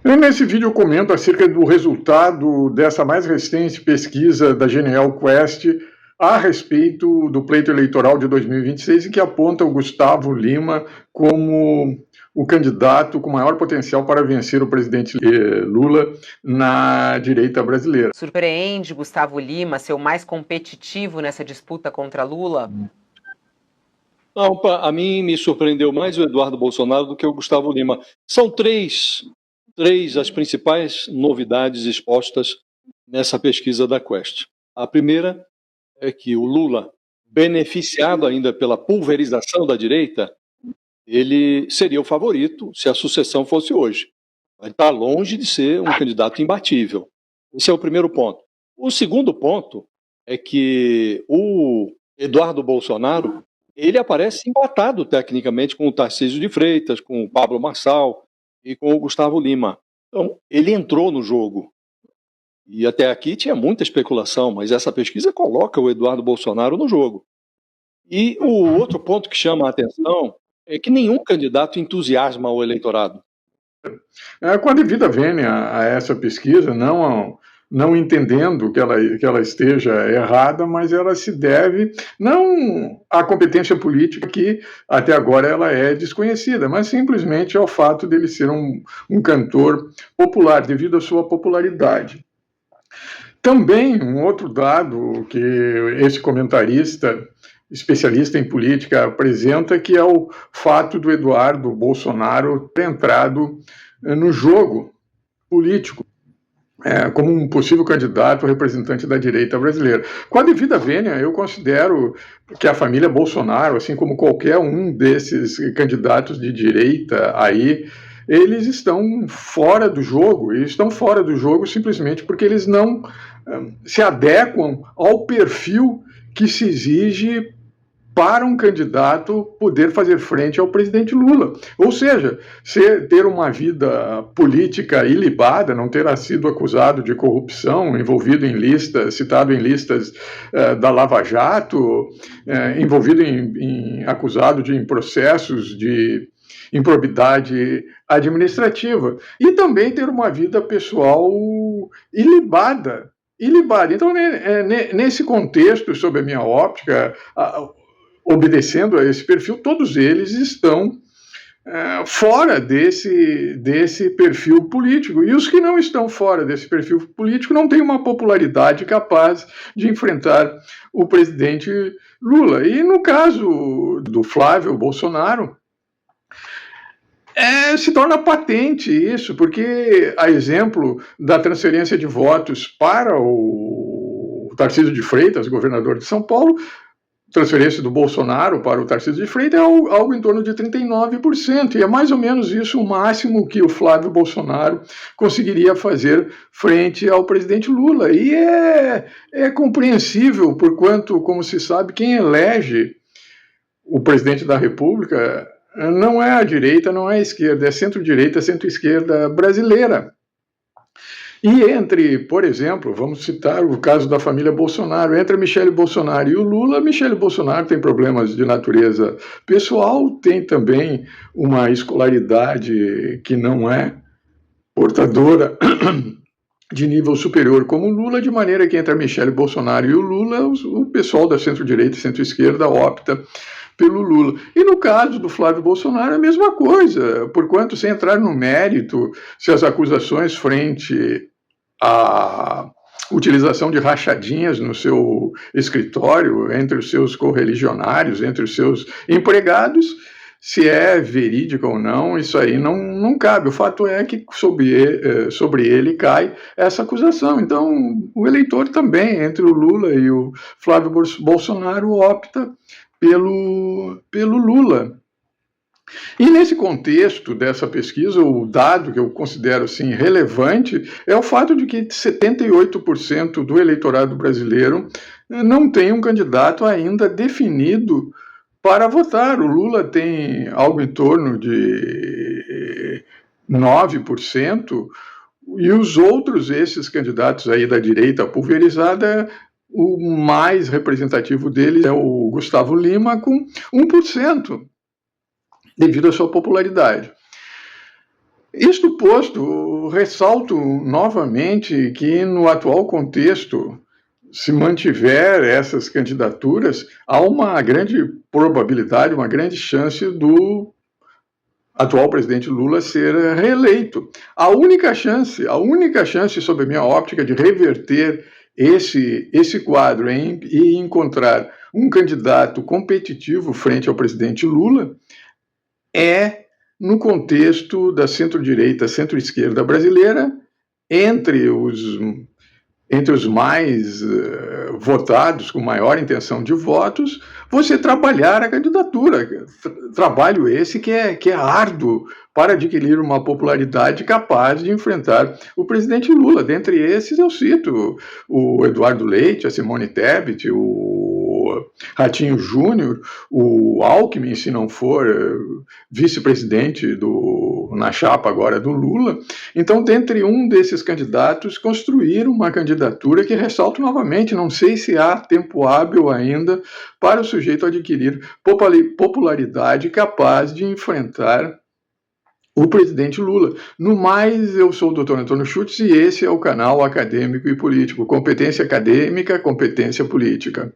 Nesse vídeo eu comento acerca do resultado dessa mais recente pesquisa da Genial Quest a respeito do pleito eleitoral de 2026 e que aponta o Gustavo Lima como o candidato com maior potencial para vencer o presidente Lula na direita brasileira. Surpreende Gustavo Lima ser o mais competitivo nessa disputa contra Lula? Não, a mim me surpreendeu mais o Eduardo Bolsonaro do que o Gustavo Lima. São três as principais novidades expostas nessa pesquisa da Quest. A primeira é que o Lula, beneficiado ainda pela pulverização da direita, ele seria o favorito se a sucessão fosse hoje. Ele está longe de ser um candidato imbatível. Esse é o primeiro ponto. O segundo ponto é que o Eduardo Bolsonaro, ele aparece empatado tecnicamente com o Tarcísio de Freitas, com o Pablo Marçal e com o Gustavo Lima. Então, ele entrou no jogo. E até aqui tinha muita especulação, mas essa pesquisa coloca o Eduardo Bolsonaro no jogo. E o outro ponto que chama a atenção é que nenhum candidato entusiasma o eleitorado. Com a devida vênia a essa pesquisa, não entendendo que ela esteja errada, mas ela se deve não à competência política, que até agora ela é desconhecida, mas simplesmente ao fato dele ser um cantor popular, devido à sua popularidade. Também um outro dado que esse comentarista especialista em política apresenta, que é o fato do Eduardo Bolsonaro ter entrado no jogo político como um possível candidato representante da direita brasileira. Com a devida vênia, eu considero que a família Bolsonaro, assim como qualquer um desses candidatos de direita aí, eles estão fora do jogo, e estão fora do jogo simplesmente porque eles não se adequam ao perfil que se exige para um candidato poder fazer frente ao presidente Lula. Ou seja, ter uma vida política ilibada, não ter sido acusado de corrupção, envolvido em listas, citado em listas da Lava Jato, envolvido acusado em processos de improbidade administrativa, e também ter uma vida pessoal ilibada. Então, nesse contexto, sob a minha óptica, obedecendo a esse perfil, todos eles estão fora desse perfil político. E os que não estão fora desse perfil político não têm uma popularidade capaz de enfrentar o presidente Lula. E no caso do Flávio Bolsonaro, se torna patente isso, porque a exemplo da transferência de votos para o Tarcísio de Freitas, governador de São Paulo, transferência do Bolsonaro para o Tarcísio de Freitas é algo em torno de 39%, e é mais ou menos isso o máximo que o Flávio Bolsonaro conseguiria fazer frente ao presidente Lula. E é compreensível, porquanto, como se sabe, quem elege o presidente da República não é a direita, não é a esquerda, é centro-direita, centro-esquerda brasileira. E entre, por exemplo, vamos citar o caso da família Bolsonaro, entre a Michele Bolsonaro e o Lula, Michele Bolsonaro tem problemas de natureza pessoal, tem também uma escolaridade que não é portadora de nível superior como o Lula, de maneira que entre a Michele Bolsonaro e o Lula, o pessoal da centro-direita e centro-esquerda opta pelo Lula. E no caso do Flávio Bolsonaro, a mesma coisa, porquanto, sem entrar no mérito, se as acusações frente à utilização de rachadinhas no seu escritório, entre os seus correligionários, entre os seus empregados, se é verídica ou não, isso aí não cabe. O fato é que sobre ele cai essa acusação. Então, o eleitor também, entre o Lula e o Flávio Bolsonaro, opta pelo Lula. E nesse contexto dessa pesquisa, o dado que eu considero assim, relevante é o fato de que 78% do eleitorado brasileiro não tem um candidato ainda definido para votar. O Lula tem algo em torno de 9%, e os outros, esses candidatos aí da direita pulverizada, o mais representativo deles é o Gustavo Lima, com 1%, devido à sua popularidade. Isto posto, ressalto novamente que no atual contexto, se mantiver essas candidaturas, há uma grande probabilidade, uma grande chance do atual presidente Lula ser reeleito. A única chance, sob a minha óptica, de reverter esse quadro e encontrar um candidato competitivo frente ao presidente Lula é no contexto da centro-direita, centro-esquerda brasileira, entre os mais votados, com maior intenção de votos, você trabalhar a candidatura. Trabalho esse que é árduo para adquirir uma popularidade capaz de enfrentar o presidente Lula. Dentre esses, eu cito o Eduardo Leite, a Simone Tebet, o Ratinho Júnior, o Alckmin, se não for vice-presidente na chapa agora do Lula. Então, dentre um desses candidatos, construir uma candidatura que, ressalto novamente, não sei se há tempo hábil ainda para o sujeito adquirir popularidade capaz de enfrentar o presidente Lula. No mais, eu sou o Dr. Antônio Schutz e esse é o canal Acadêmico e Político. Competência acadêmica, competência política.